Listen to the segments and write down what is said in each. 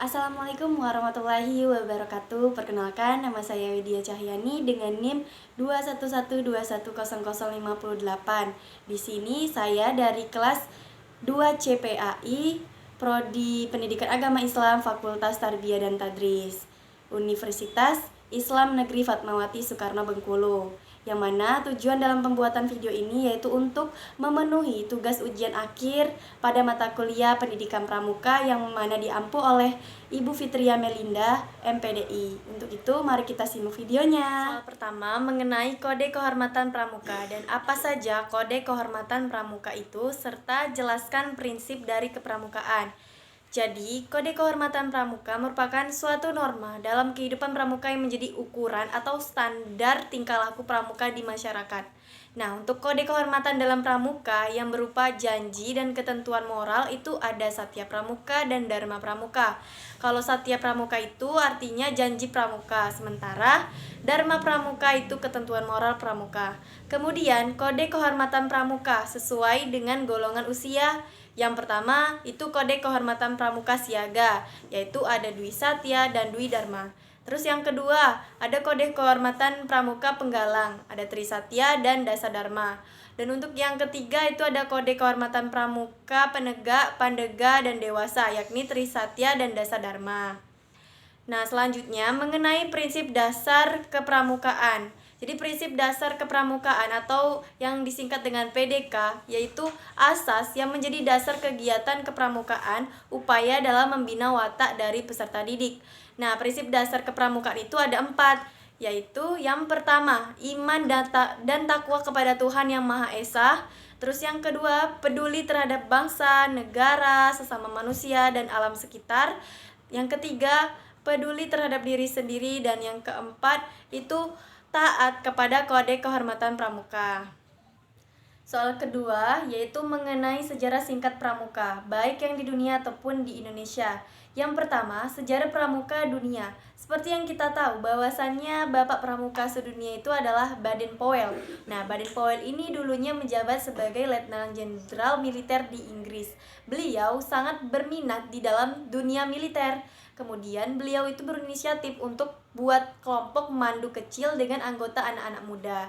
Assalamualaikum warahmatullahi wabarakatuh. Perkenalkan, nama saya Widya Cahyani dengan NIM 211210058. Di sini saya dari kelas 2 CPAI, Prodi Pendidikan Agama Islam, Fakultas Tarbiyah dan Tadris, Universitas Islam Negeri Fatmawati Soekarno Bengkulu. Yang mana tujuan dalam pembuatan video ini yaitu untuk memenuhi tugas ujian akhir pada mata kuliah Pendidikan Pramuka yang mana diampu oleh Ibu Fitria Melinda, MPDI. Untuk itu, mari kita simak videonya. Soal pertama mengenai Kode Kehormatan Pramuka dan apa saja Kode Kehormatan Pramuka itu serta jelaskan prinsip dari kepramukaan. Jadi, Kode Kehormatan Pramuka merupakan suatu norma dalam kehidupan pramuka yang menjadi ukuran atau standar tingkah laku pramuka di masyarakat. Nah, untuk Kode Kehormatan dalam pramuka yang berupa janji dan ketentuan moral itu ada Satya Pramuka dan Dharma Pramuka. Kalau Satya Pramuka itu artinya janji pramuka, sementara Dharma Pramuka itu ketentuan moral pramuka. Kemudian, Kode Kehormatan Pramuka sesuai dengan golongan usia. Yang pertama itu Kode Kehormatan Pramuka Siaga, yaitu ada Dwi Satya dan Dwi Dharma. Terus yang kedua, ada Kode Kehormatan Pramuka Penggalang, ada Tri Satya dan Dasa Dharma. Dan untuk yang ketiga itu ada Kode Kehormatan Pramuka Penegak, Pandega, dan Dewasa, yakni Tri Satya dan Dasa Dharma. Nah, selanjutnya mengenai prinsip dasar kepramukaan. Jadi prinsip dasar kepramukaan atau yang disingkat dengan PDK yaitu asas yang menjadi dasar kegiatan kepramukaan upaya dalam membina watak dari peserta didik. Nah, prinsip dasar kepramukaan itu ada 4, yaitu yang pertama iman dan takwa kepada Tuhan Yang Maha Esa. Terus yang kedua peduli terhadap bangsa, negara, sesama manusia, dan alam sekitar. Yang ketiga peduli terhadap diri sendiri, dan yang keempat itu taat kepada Kode Kehormatan Pramuka. Soal kedua yaitu mengenai sejarah singkat pramuka, baik yang di dunia ataupun di Indonesia. Yang pertama, sejarah pramuka dunia. Seperti yang kita tahu bahwasannya Bapak Pramuka sedunia itu adalah Baden-Powell. Nah, Baden-Powell ini dulunya menjabat sebagai Letnan Jenderal Militer di Inggris. Beliau sangat berminat di dalam dunia militer. Kemudian beliau itu berinisiatif untuk buat kelompok mandu kecil dengan anggota anak-anak muda.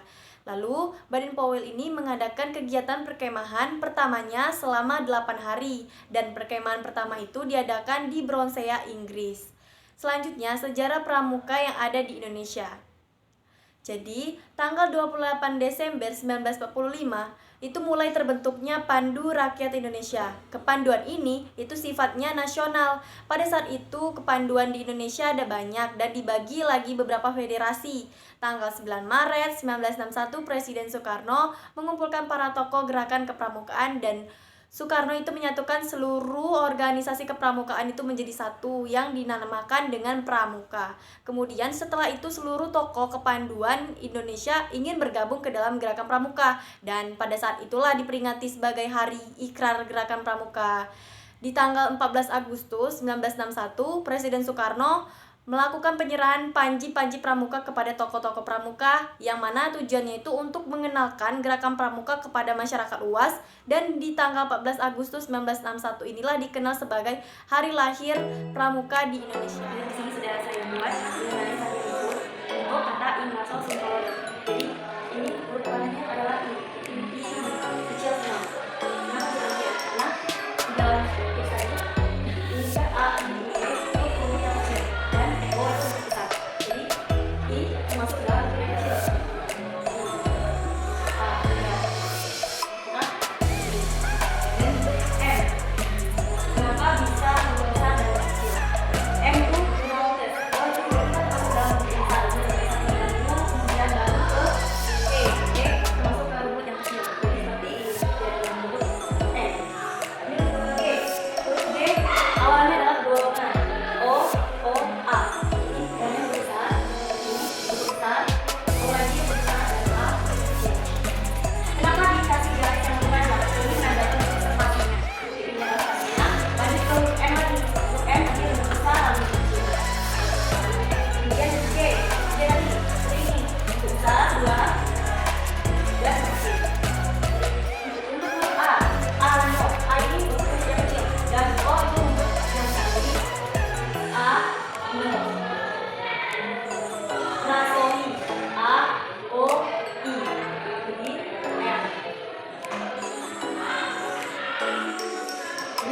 Lalu Baden-Powell ini mengadakan kegiatan perkemahan pertamanya selama 8 hari. Dan perkemahan pertama itu diadakan di Bronsea, Inggris. Selanjutnya sejarah pramuka yang ada di Indonesia. Jadi tanggal 28 Desember 1945 itu mulai terbentuknya Pandu Rakyat Indonesia. Kepanduan ini itu sifatnya nasional. Pada saat itu kepanduan di Indonesia ada banyak dan dibagi lagi beberapa federasi. Tanggal 9 Maret 1961 Presiden Soekarno mengumpulkan para tokoh gerakan kepramukaan dan Soekarno itu menyatukan seluruh organisasi kepramukaan itu menjadi satu yang dinamakan dengan Pramuka. Kemudian setelah itu seluruh tokoh kepanduan Indonesia ingin bergabung ke dalam gerakan Pramuka. Dan pada saat itulah diperingati sebagai Hari Ikrar Gerakan Pramuka. Di tanggal 14 Agustus 1961, Presiden Soekarno melakukan penyerahan panji-panji pramuka kepada tokoh-tokoh pramuka yang mana tujuannya itu untuk mengenalkan gerakan pramuka kepada masyarakat luas, dan di tanggal 14 Agustus 1961 inilah dikenal sebagai hari lahir pramuka di Indonesia. Di sini sudah saya buat mengenai satu untuk kata inasal simbol. Jadi ini urutannya adalah ini kecil semua. Nah, di dalam tulisannya ini A,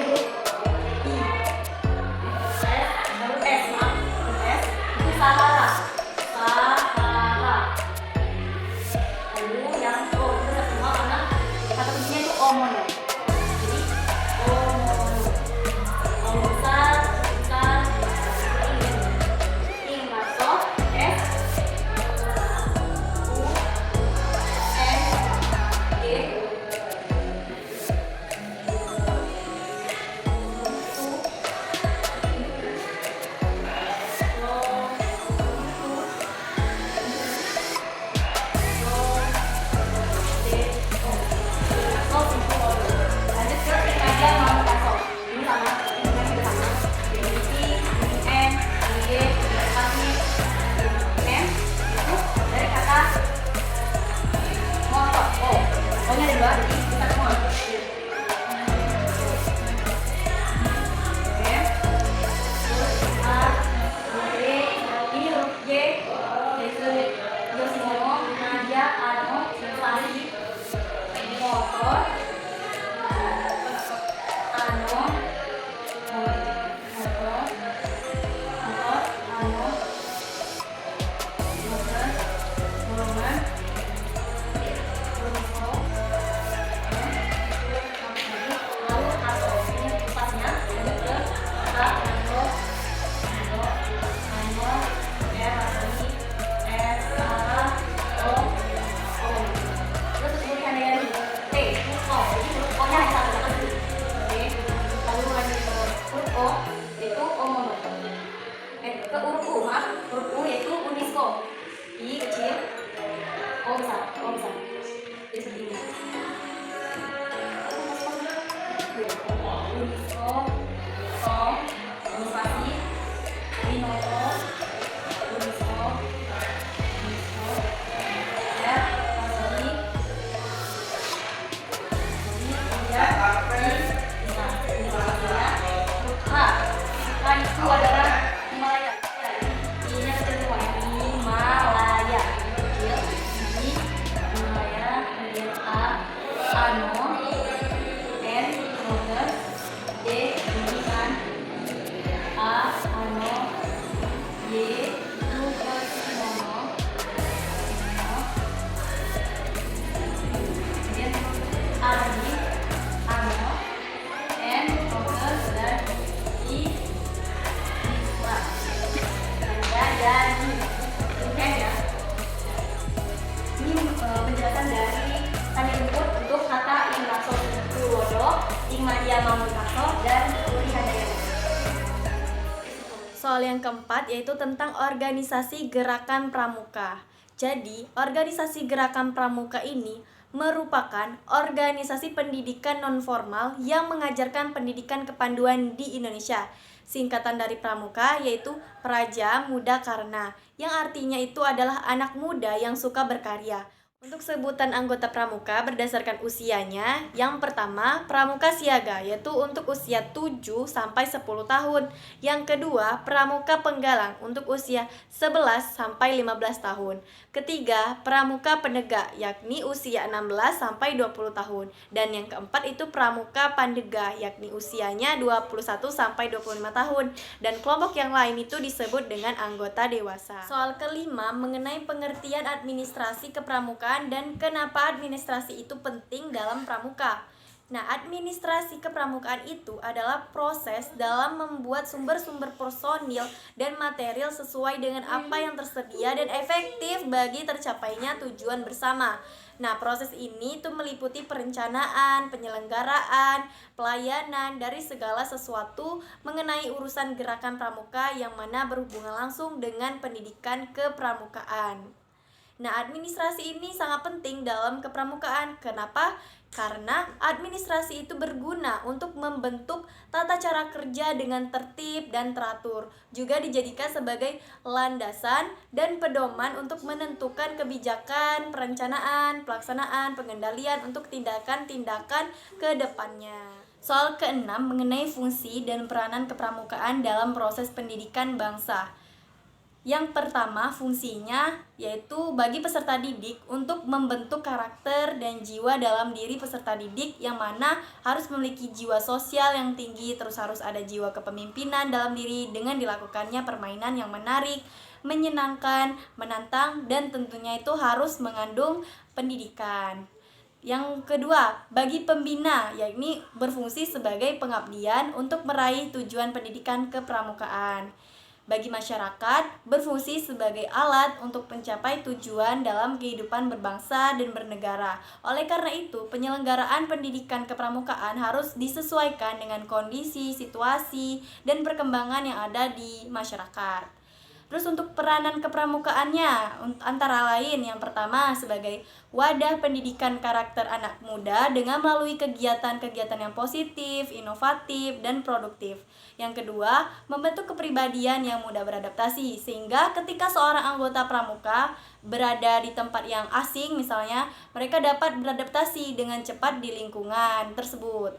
huruf I. Baru S, maaf. S itu Sahara. Sahara. Lalu yang O itu semua karena kata kuncinya itu Omono. Jadi Omono. O besar, besar, ing masuk S U N G Soal yang keempat yaitu tentang organisasi gerakan pramuka. Jadi, organisasi gerakan pramuka ini merupakan organisasi pendidikan nonformal yang mengajarkan pendidikan kepanduan di Indonesia. Singkatan dari pramuka yaitu Praja Muda Karna, yang artinya itu adalah anak muda yang suka berkarya. Untuk sebutan anggota pramuka berdasarkan usianya, yang pertama pramuka siaga yaitu untuk usia 7 sampai 10 tahun. Yang kedua, pramuka penggalang untuk usia 11 sampai 15 tahun. Ketiga, pramuka penegak yakni usia 16 sampai 20 tahun. Dan yang keempat itu pramuka pandega yakni usianya 21 sampai 25 tahun. Dan kelompok yang lain itu disebut dengan anggota dewasa. Soal kelima mengenai pengertian administrasi kepramukaan dan kenapa administrasi itu penting dalam pramuka. Nah, administrasi kepramukaan itu adalah proses dalam membuat sumber-sumber personil dan material sesuai dengan apa yang tersedia dan efektif bagi tercapainya tujuan bersama. Nah, proses ini itu meliputi perencanaan, penyelenggaraan, pelayanan dari segala sesuatu mengenai urusan gerakan pramuka yang mana berhubungan langsung dengan pendidikan kepramukaan. Nah, administrasi ini sangat penting dalam kepramukaan. Kenapa? Karena administrasi itu berguna untuk membentuk tata cara kerja dengan tertib dan teratur. Juga dijadikan sebagai landasan dan pedoman untuk menentukan kebijakan, perencanaan, pelaksanaan, pengendalian untuk tindakan-tindakan ke depannya. Soal keenam mengenai fungsi dan peranan kepramukaan dalam proses pendidikan bangsa. Yang pertama, fungsinya yaitu bagi peserta didik untuk membentuk karakter dan jiwa dalam diri peserta didik, yang mana harus memiliki jiwa sosial yang tinggi, terus harus ada jiwa kepemimpinan dalam diri dengan dilakukannya permainan yang menarik, menyenangkan, menantang, dan tentunya itu harus mengandung pendidikan. Yang kedua, bagi pembina, yakni berfungsi sebagai pengabdian untuk meraih tujuan pendidikan kepramukaan. Bagi masyarakat, berfungsi sebagai alat untuk mencapai tujuan dalam kehidupan berbangsa dan bernegara. Oleh karena itu, penyelenggaraan pendidikan kepramukaan harus disesuaikan dengan kondisi, situasi, dan perkembangan yang ada di masyarakat. Terus untuk peranan kepramukaannya, antara lain yang pertama sebagai wadah pendidikan karakter anak muda dengan melalui kegiatan-kegiatan yang positif, inovatif, dan produktif. Yang kedua, membentuk kepribadian yang mudah beradaptasi, sehingga ketika seorang anggota pramuka berada di tempat yang asing misalnya, mereka dapat beradaptasi dengan cepat di lingkungan tersebut.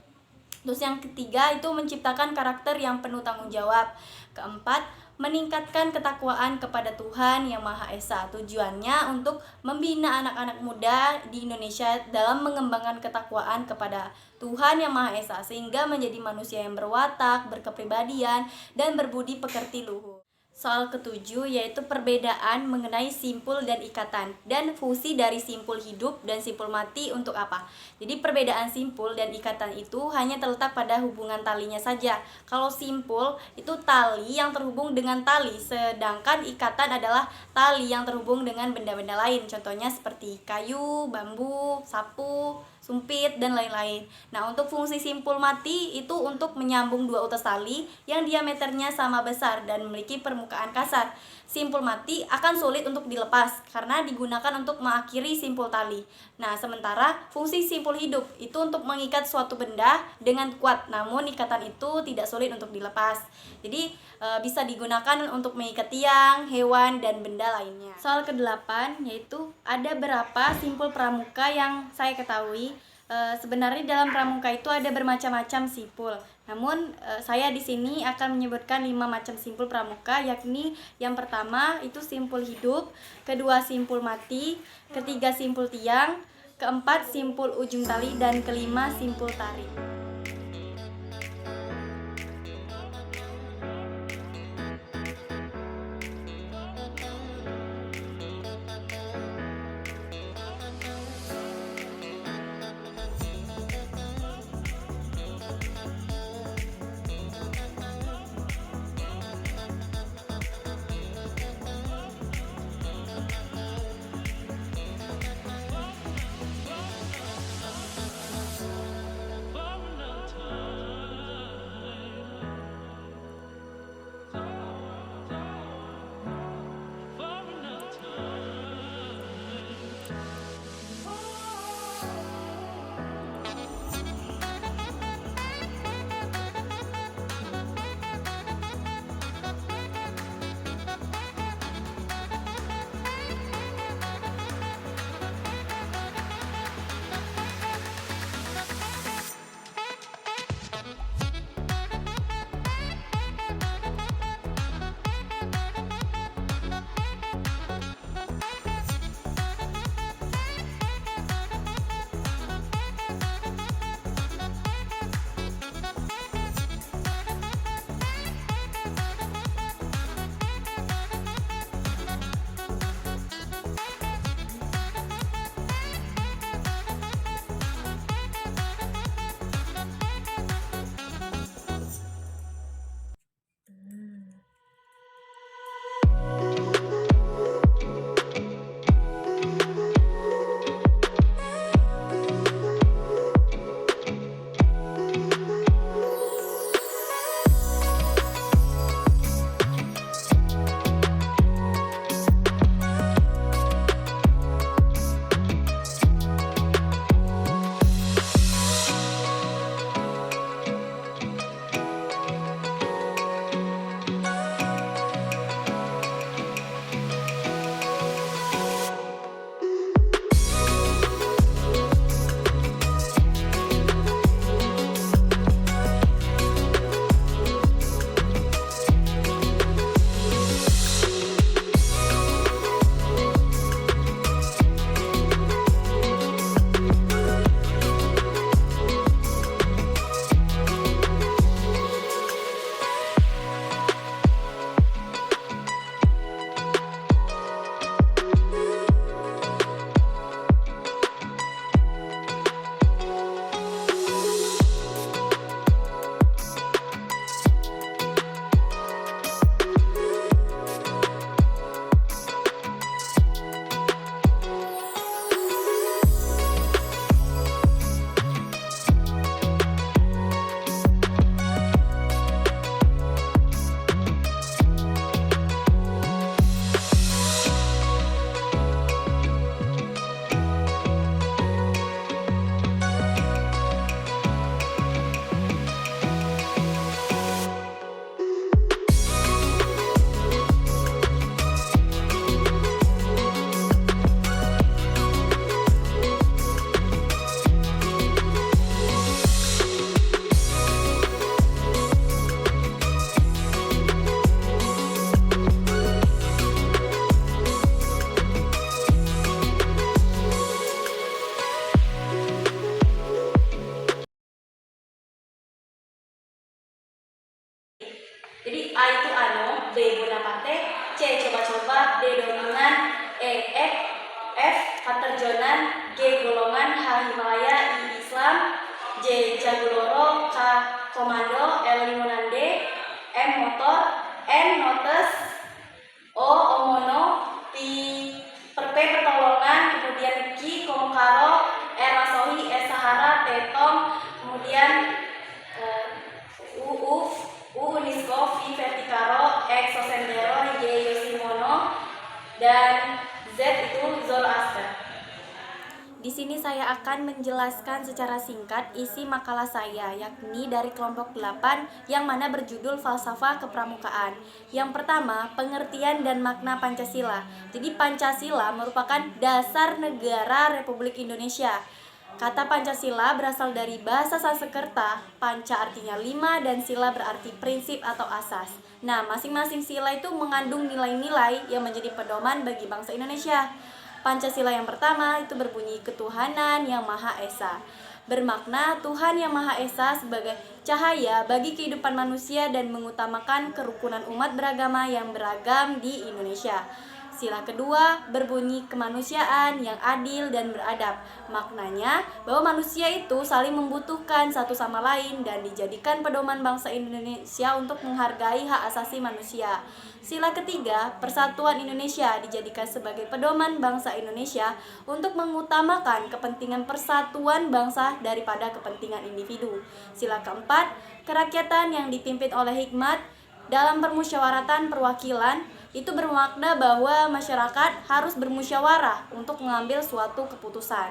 Terus yang ketiga itu menciptakan karakter yang penuh tanggung jawab. Keempat, meningkatkan ketakwaan kepada Tuhan Yang Maha Esa. Tujuannya untuk membina anak-anak muda di Indonesia dalam mengembangkan ketakwaan kepada Tuhan Yang Maha Esa, sehingga menjadi manusia yang berwatak, berkepribadian, dan berbudi pekerti luhur. Soal ketujuh yaitu perbedaan mengenai simpul dan ikatan dan fungsi dari simpul hidup dan simpul mati untuk apa. Jadi perbedaan simpul dan ikatan itu hanya terletak pada hubungan talinya saja. Kalau simpul itu tali yang terhubung dengan tali, sedangkan ikatan adalah tali yang terhubung dengan benda-benda lain. Contohnya seperti kayu, bambu, sapu, sumpit, dan lain-lain. Nah, untuk fungsi simpul mati itu untuk menyambung dua utas tali yang diameternya sama besar dan memiliki permukaan kasar. Simpul mati akan sulit untuk dilepas karena digunakan untuk mengakhiri simpul tali. Nah, sementara fungsi simpul hidup itu untuk mengikat suatu benda dengan kuat, namun ikatan itu tidak sulit untuk dilepas. Jadi, bisa digunakan untuk mengikat tiang, hewan, dan benda lainnya. Soal ke-8 yaitu ada berapa simpul pramuka yang saya ketahui. Sebenarnya dalam pramuka itu ada bermacam-macam simpul. Namun saya di sini akan menyebutkan 5 macam simpul pramuka, yakni yang pertama itu simpul hidup, kedua simpul mati, ketiga simpul tiang, keempat simpul ujung tali, dan kelima simpul tarik. Jadi A itu ano, B Bonaparte, C coba-coba, D dominan, E F Paterjonan, G golongan, H Himalaya, I Islam, J Jagoloro, K Komando, L Limonade, M motor, N notes, O omono, P pertolongan, kemudian Q komokaro, R masohi, S sahara, T tom, kemudian U Unisco, V vertikaro, X sosendero, Y Yoshimono, dan Z itu Zoroaster. Di sini saya akan menjelaskan secara singkat isi makalah saya, yakni dari kelompok 8 yang mana berjudul Falsafah Kepramukaan. Yang pertama, pengertian dan makna Pancasila. Jadi Pancasila merupakan dasar negara Republik Indonesia. Kata Pancasila berasal dari bahasa Sanskerta, panca artinya 5 dan sila berarti prinsip atau asas. Nah, masing-masing sila itu mengandung nilai-nilai yang menjadi pedoman bagi bangsa Indonesia. Pancasila yang pertama itu berbunyi ketuhanan yang Maha Esa. Bermakna Tuhan yang Maha Esa sebagai cahaya bagi kehidupan manusia dan mengutamakan kerukunan umat beragama yang beragam di Indonesia. Sila kedua berbunyi kemanusiaan yang adil dan beradab. Maknanya bahwa manusia itu saling membutuhkan satu sama lain dan dijadikan pedoman bangsa Indonesia untuk menghargai hak asasi manusia. Sila ketiga, persatuan Indonesia dijadikan sebagai pedoman bangsa Indonesia untuk mengutamakan kepentingan persatuan bangsa daripada kepentingan individu. Sila keempat, kerakyatan yang dipimpin oleh hikmat dalam permusyawaratan perwakilan itu bermakna bahwa masyarakat harus bermusyawarah untuk mengambil suatu keputusan.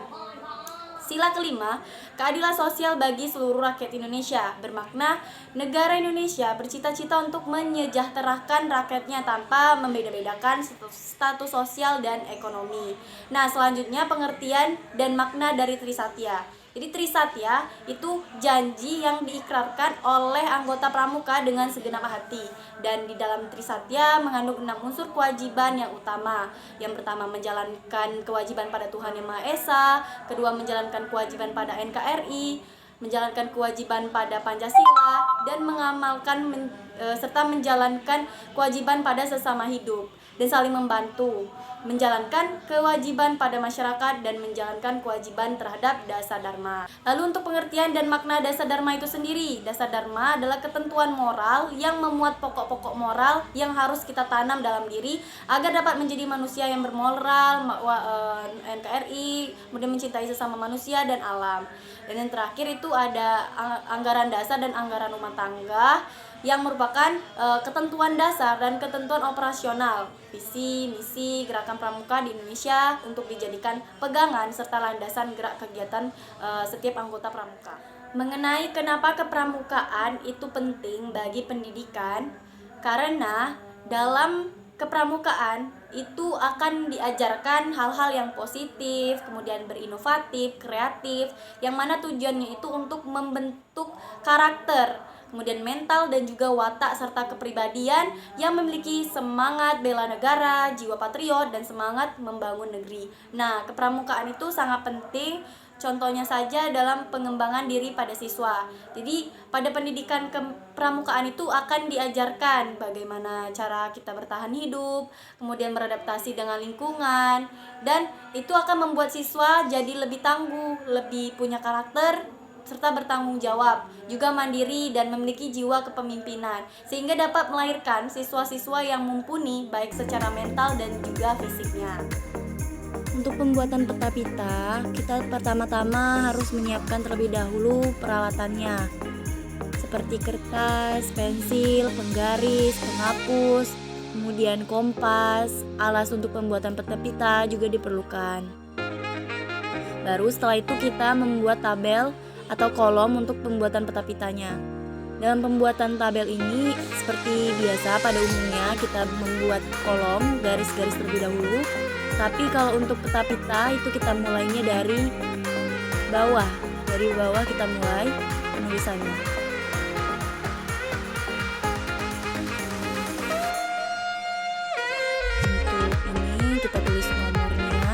Sila kelima, keadilan sosial bagi seluruh rakyat Indonesia. Bermakna negara Indonesia bercita-cita untuk menyejahterakan rakyatnya tanpa membeda-bedakan status sosial dan ekonomi. Nah, selanjutnya pengertian dan makna dari Trisatya. Jadi Trisatya itu janji yang diikrarkan oleh anggota pramuka dengan segenap hati. Dan di dalam Trisatya mengandung 6 unsur kewajiban yang utama. Yang pertama menjalankan kewajiban pada Tuhan Yang Maha Esa, kedua menjalankan kewajiban pada NKRI, menjalankan kewajiban pada Pancasila, dan mengamalkan serta menjalankan kewajiban pada sesama hidup dan saling membantu, menjalankan kewajiban pada masyarakat dan menjalankan kewajiban terhadap dasar dharma. Lalu untuk pengertian dan makna dasar dharma itu sendiri, dasar dharma adalah ketentuan moral yang memuat pokok-pokok moral yang harus kita tanam dalam diri agar dapat menjadi manusia yang bermoral, NKRI, kemudian mencintai sesama manusia dan alam. Dan yang terakhir itu ada anggaran dasar dan anggaran rumah tangga yang merupakan ketentuan dasar dan ketentuan operasional visi misi gerakan pramuka di Indonesia untuk dijadikan pegangan serta landasan gerak kegiatan setiap anggota pramuka. Mengenai kenapa kepramukaan itu penting bagi pendidikan, karena dalam kepramukaan itu akan diajarkan hal-hal yang positif, kemudian berinovatif, kreatif, yang mana tujuannya itu untuk membentuk karakter, kemudian mental dan juga watak serta kepribadian yang memiliki semangat bela negara, jiwa patriot, dan semangat membangun negeri. Nah, kepramukaan itu sangat penting. Contohnya saja dalam pengembangan diri pada siswa. Jadi pada pendidikan kepramukaan itu akan diajarkan bagaimana cara kita bertahan hidup, kemudian beradaptasi dengan lingkungan, dan itu akan membuat siswa jadi lebih tangguh, lebih punya karakter, serta bertanggung jawab, juga mandiri dan memiliki jiwa kepemimpinan, sehingga dapat melahirkan siswa-siswa yang mumpuni baik secara mental dan juga fisiknya. Untuk pembuatan peta pita, kita pertama-tama harus menyiapkan terlebih dahulu peralatannya, seperti kertas, pensil, penggaris, penghapus, kemudian kompas, alas untuk pembuatan peta pita juga diperlukan. Baru setelah itu kita membuat tabel atau kolom untuk pembuatan peta pitanya. Dalam pembuatan tabel ini, seperti biasa pada umumnya kita membuat kolom, garis-garis terlebih dahulu. Tapi kalau untuk peta pita itu kita mulainya dari bawah. Dari bawah kita mulai penulisannya. Untuk ini kita tulis nomornya.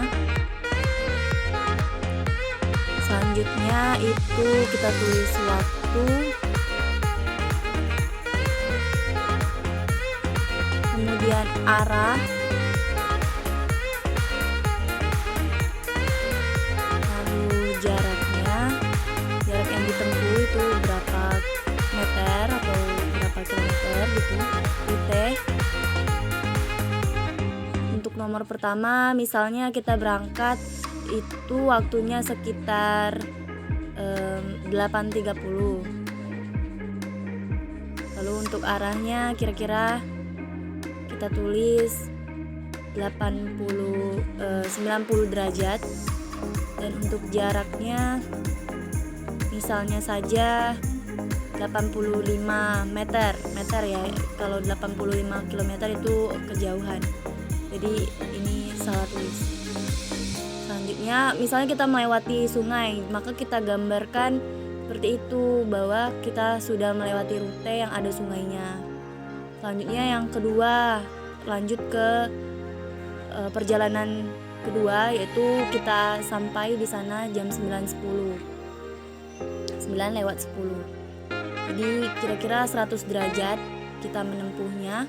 Selanjutnya itu kita tulis waktu. kemudian arah, lalu jarak yang ditempuh itu berapa meter atau berapa kilometer gitu, rute. Untuk nomor pertama misalnya kita berangkat itu waktunya sekitar 8.30. Lalu untuk arahnya kira-kira kita tulis 90 derajat. Dan untuk jaraknya misalnya saja 85 meter ya, kalau 85 km itu kejauhan, jadi ini salah tulis. Selanjutnya misalnya kita melewati sungai, maka kita gambarkan seperti itu bahwa kita sudah melewati rute yang ada sungainya. Selanjutnya yang kedua, lanjut ke perjalanan kedua, yaitu kita sampai di sana jam 9.10. 9:10. Jadi kira-kira 100 derajat kita menempuhnya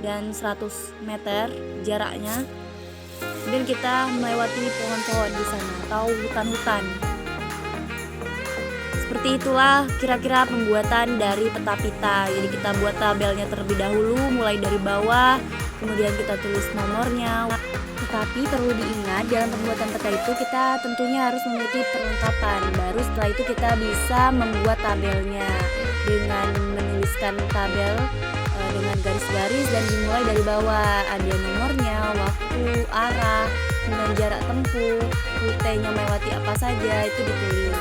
dan 100 meter jaraknya. Kemudian kita melewati pohon-pohon di sana atau hutan-hutan. Seperti itulah kira-kira pembuatan dari peta pita. Jadi kita buat tabelnya terlebih dahulu mulai dari bawah, kemudian kita tulis nomornya. Tetapi perlu diingat dalam pembuatan peta itu kita tentunya harus memiliki perlengkapan. Baru setelah itu kita bisa membuat tabelnya dengan menuliskan tabel dengan garis-garis dan dimulai dari bawah. Ada nomornya, waktu, arah, kemudian jarak tempuh, rutenya melewati apa saja itu ditulis.